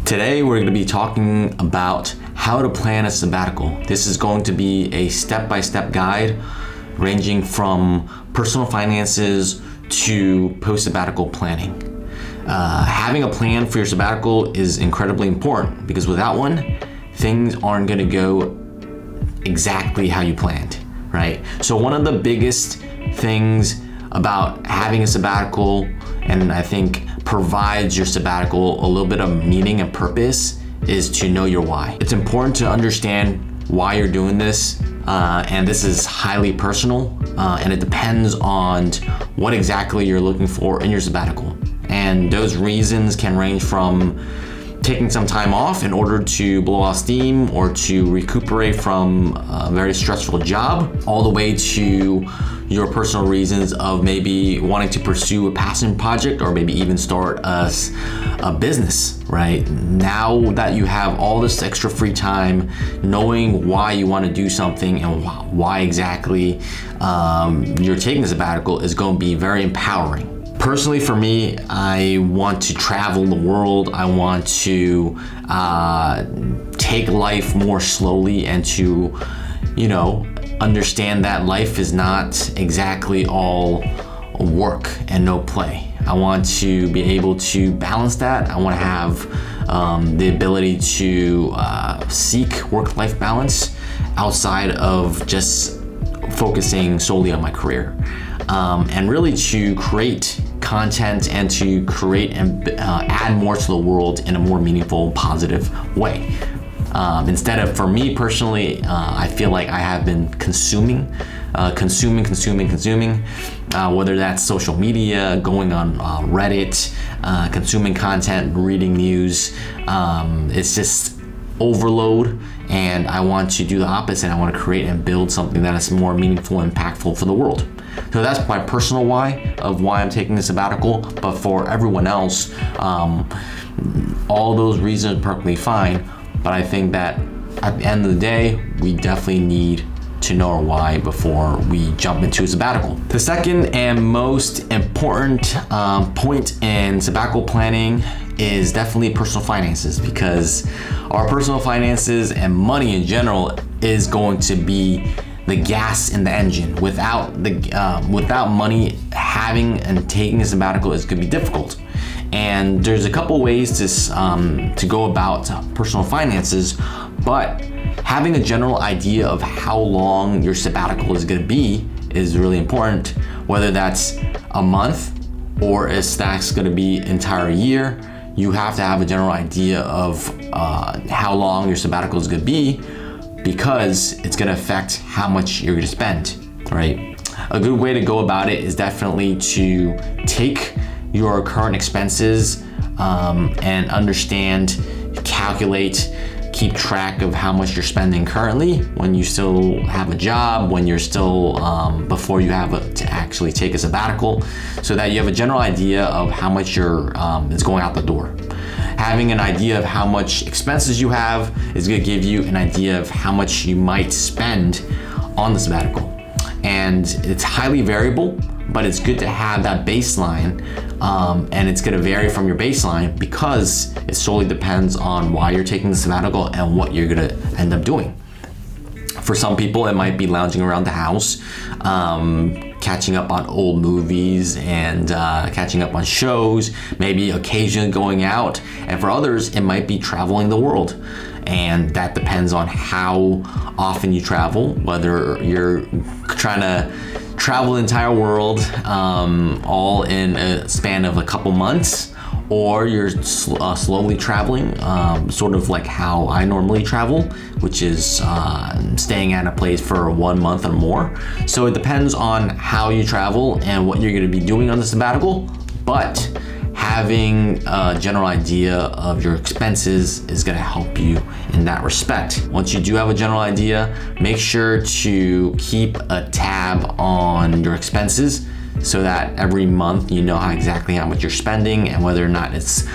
Today we're going to be talking about how to plan a sabbatical. This is going to be a step-by-step guide ranging from personal finances to post-sabbatical planning. Having a plan for your sabbatical is incredibly important because without one, things aren't going to go exactly how you planned, right? So one of the biggest things about having a sabbatical, and I think provides your sabbatical a little bit of meaning and purpose, is to know your why. It's important to understand why you're doing this, and this is highly personal, and it depends on what exactly you're looking for in your sabbatical. And those reasons can range from taking some time off in order to blow off steam or to recuperate from a very stressful job, all the way to your personal reasons of maybe wanting to pursue a passion project or maybe even start a business, right? Now that you have all this extra free time, knowing why you want to do something and why exactly you're taking a sabbatical is going to be very empowering. Personally, for me, I want to travel the world. I want to take life more slowly and to, understand that life is not exactly all work and no play. I want to be able to balance that. I want to have the ability to seek work-life balance outside of just focusing solely on my career. And really to create content and to create and add more to the world in a more meaningful, positive way. Instead of, for me personally, I feel like I have been consuming, whether that's social media, going on Reddit, consuming content, reading news. It's just overload, and I want to do the opposite. I want to create and build something that is more meaningful and impactful for the world. So that's my personal why of why I'm taking the sabbatical. But for everyone else, all those reasons are perfectly fine. But I think that at the end of the day, we definitely need to know our why before we jump into a sabbatical. The second and most important point in sabbatical planning is definitely personal finances, because our personal finances and money in general is going to be the gas in the engine. Without money, having and taking a sabbatical is going to be difficult. And there's a couple ways to go about personal finances, but having a general idea of how long your sabbatical is going to be is really important. Whether that's a month or if that's going to be entire year, you have to have a general idea of how long your sabbatical is going to be, because it's going to affect how much you're going to spend, right? A good way to go about it is definitely to take your current expenses and understand, calculate, keep track of how much you're spending currently when you still have a job, when you're still before you have to actually take a sabbatical, so that you have a general idea of how much is going out the door. Having an idea of how much expenses you have is going to give you an idea of how much you might spend on the sabbatical. And it's highly variable, but it's good to have that baseline, and it's going to vary from your baseline because it solely depends on why you're taking the sabbatical and what you're going to end up doing. For some people, it might be lounging around the house, catching up on old movies and catching up on shows, maybe occasionally going out. And for others, it might be traveling the world. And that depends on how often you travel, whether you're trying to travel the entire world all in a span of a couple months, or you're slowly traveling, sort of like how I normally travel, which is staying at a place for 1 month or more. So it depends on how you travel and what you're going to be doing on the sabbatical, but having a general idea of your expenses is going to help you in that respect. Once you do have a general idea, make sure to keep a tab on your expenses so that every month you know exactly how much you're spending and whether or not it's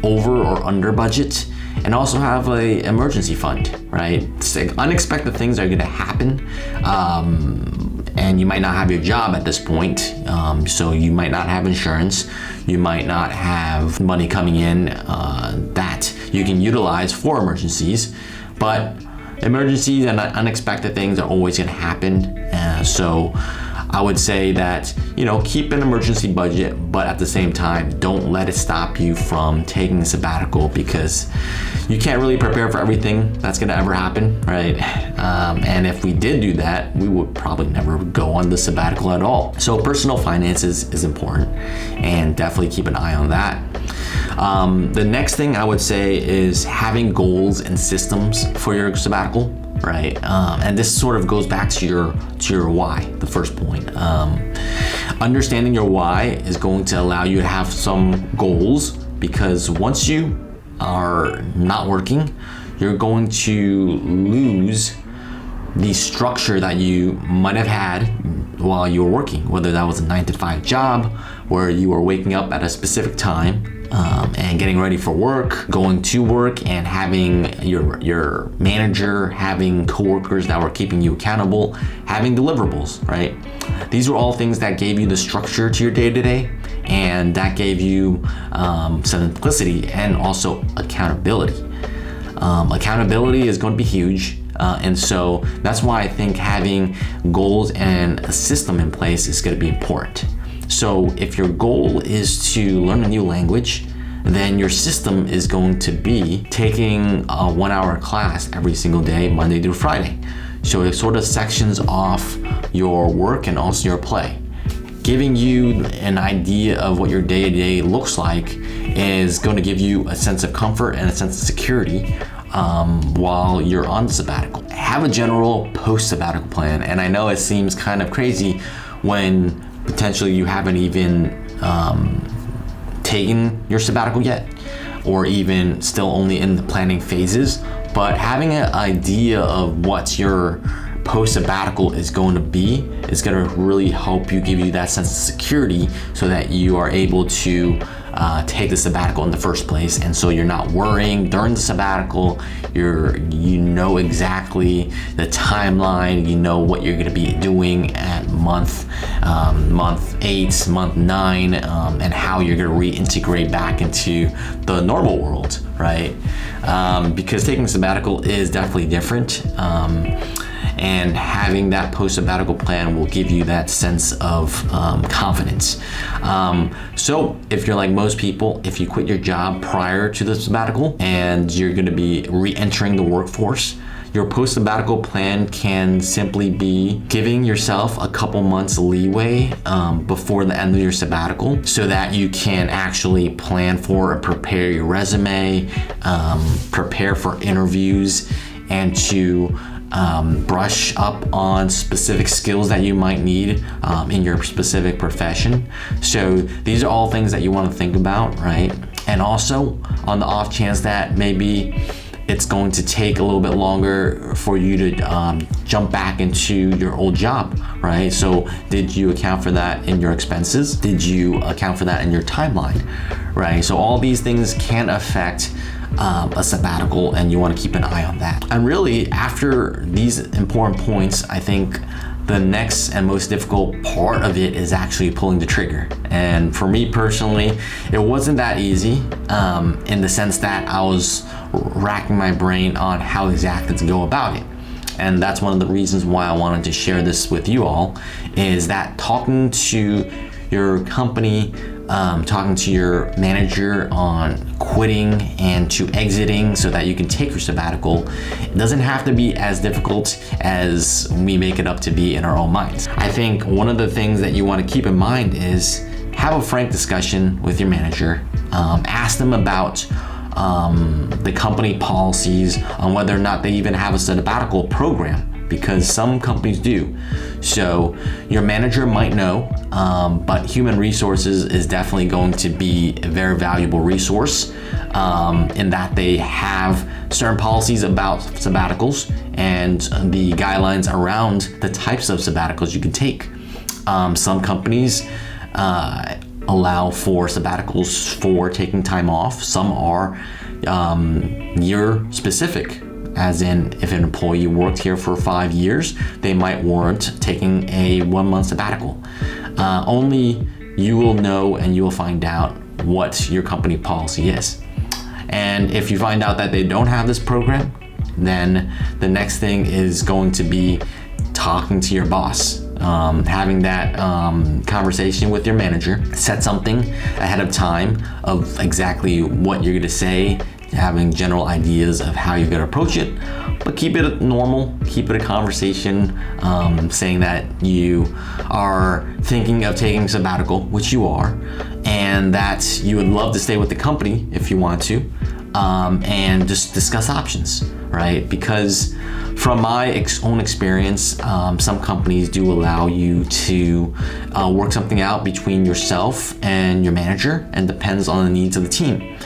over or under budget. And also have an emergency fund, right? So unexpected things are going to happen, and you might not have your job at this point. So you might not have insurance. You might not have money coming in that you can utilize for emergencies. But emergencies and unexpected things are always going to happen. So I would say that, keep an emergency budget, but at the same time, don't let it stop you from taking a sabbatical, because you can't really prepare for everything that's going to ever happen, right? And if we did do that, we would probably never go on the sabbatical at all. So personal finances is important, and definitely keep an eye on that. The next thing I would say is having goals and systems for your sabbatical, right? And this sort of goes back to your why, the first point. Understanding your why is going to allow you to have some goals, because once you are not working, you're going to lose the structure that you might have had while you were working, whether that was a 9-to-5 job where you were waking up at a specific time and getting ready for work, going to work, and having your manager, having coworkers that were keeping you accountable, having deliverables, right? These were all things that gave you the structure to your day-to-day, and that gave you simplicity and also accountability. Accountability is going to be huge. And so that's why I think having goals and a system in place is going to be important. So if your goal is to learn a new language, then your system is going to be taking a 1-hour class every single day, Monday through Friday. So it sort of sections off your work and also your play. Giving you an idea of what your day-to-day looks like is going to give you a sense of comfort and a sense of security while you're on the sabbatical. Have a general post-sabbatical plan. And I know it seems kind of crazy when potentially you haven't even taken your sabbatical yet, or even still only in the planning phases, but having an idea of what your post-sabbatical is going to be is going to really help you, give you that sense of security, so that you are able to take the sabbatical in the first place. And so you're not worrying during the sabbatical. You know exactly the timeline. You know what you're going to be doing at month 8, month 9, and how you're going to reintegrate back into the normal world, right? Because taking a sabbatical is definitely different. And having that post-sabbatical plan will give you that sense of confidence. So if you're like most people, if you quit your job prior to the sabbatical and you're going to be re-entering the workforce, your post-sabbatical plan can simply be giving yourself a couple months leeway before the end of your sabbatical, so that you can actually plan for and prepare your resume, prepare for interviews, and to brush up on specific skills that you might need in your specific profession. So these are all things that you want to think about, right? And also, on the off chance that maybe it's going to take a little bit longer for you to jump back into your old job, right? So did you account for that in your expenses? Did you account for that in your timeline, right? So all these things can affect a sabbatical, and you want to keep an eye on that. And really, after these important points, I think the next and most difficult part of it is actually pulling the trigger. And for me personally, it wasn't that easy in the sense that I was racking my brain on how exactly to go about it. And that's one of the reasons why I wanted to share this with you all, is that talking to your company, talking to your manager on quitting and to exiting so that you can take your sabbatical, it doesn't have to be as difficult as we make it up to be in our own minds. I think one of the things that you want to keep in mind is have a frank discussion with your manager. Ask them about the company policies on whether or not they even have a sabbatical program, because some companies do. So your manager might know, but human resources is definitely going to be a very valuable resource in that they have certain policies about sabbaticals and the guidelines around the types of sabbaticals you can take. Some companies allow for sabbaticals for taking time off. Some are year specific. as in if an employee worked here for 5 years, they might warrant taking a 1-month sabbatical. Only you will know and you will find out what your company policy is. And if you find out that they don't have this program, then the next thing is going to be talking to your boss, having that conversation with your manager. Set something ahead of time of exactly what you're gonna say, having general ideas of how you're gonna approach it, but keep it normal, keep it a conversation, saying that you are thinking of taking a sabbatical, which you are, and that you would love to stay with the company if you want to, and just discuss options, right? Because from my own experience, some companies do allow you to work something out between yourself and your manager, and depends on the needs of the team.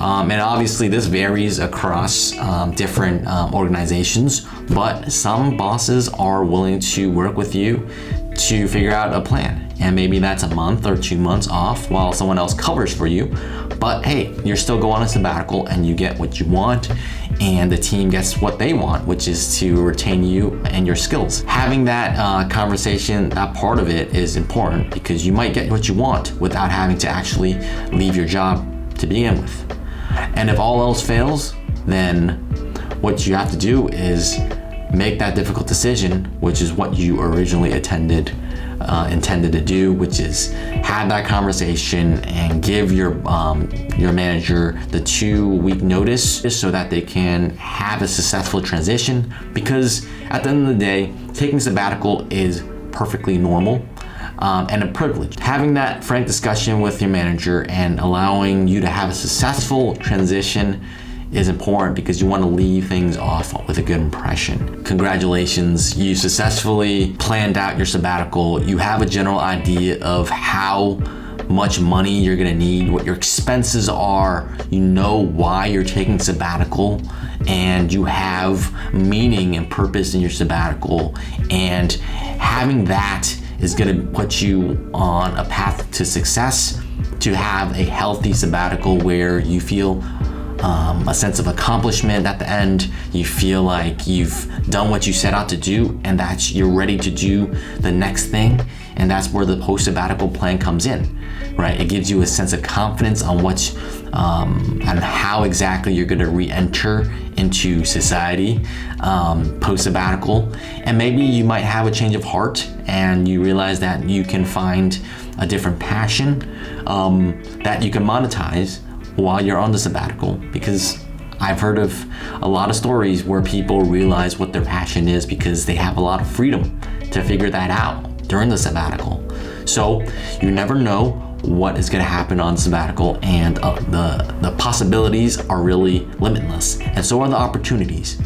And obviously this varies across different organizations, but some bosses are willing to work with you to figure out a plan. And maybe that's a month or 2 months off while someone else covers for you. But hey, you're still going on a sabbatical and you get what you want, and the team gets what they want, which is to retain you and your skills. Having that conversation, that part of it is important, because you might get what you want without having to actually leave your job to begin with. And if all else fails, then what you have to do is make that difficult decision, which is what you originally intended to do, which is have that conversation and give your manager the 2-week notice, just so that they can have a successful transition. Because at the end of the day, taking sabbatical is perfectly normal. And a privilege. Having that frank discussion with your manager and allowing you to have a successful transition is important, because you want to leave things off with a good impression. Congratulations, you successfully planned out your sabbatical. You have a general idea of how much money you're gonna need, what your expenses are, you know why you're taking sabbatical, and you have meaning and purpose in your sabbatical. And having that is gonna put you on a path to success, to have a healthy sabbatical where you feel a sense of accomplishment at the end. You feel like you've done what you set out to do, and that you're ready to do the next thing. And that's where the post-sabbatical plan comes in, right? It gives you a sense of confidence on what and how exactly you're gonna re-enter into society post-sabbatical. And maybe you might have a change of heart and you realize that you can find a different passion that you can monetize while you're on the sabbatical. Because I've heard of a lot of stories where people realize what their passion is because they have a lot of freedom to figure that out during the sabbatical. So you never know what is going to happen on sabbatical, and the possibilities are really limitless, and so are the opportunities.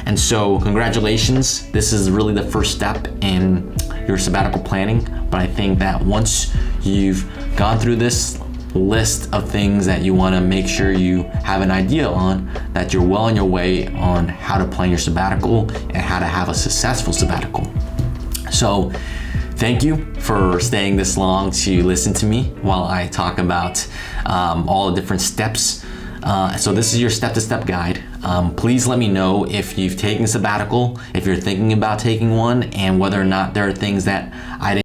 And so congratulations, this is really the first step in your sabbatical planning. But I think that once you've gone through this list of things that you want to make sure you have an idea on, that you're well on your way on how to plan your sabbatical and how to have a successful sabbatical. So thank you for staying this long to listen to me while I talk about all the different steps. So this is your step-to-step guide. Please let me know if you've taken a sabbatical, if you're thinking about taking one, and whether or not there are things that I didn't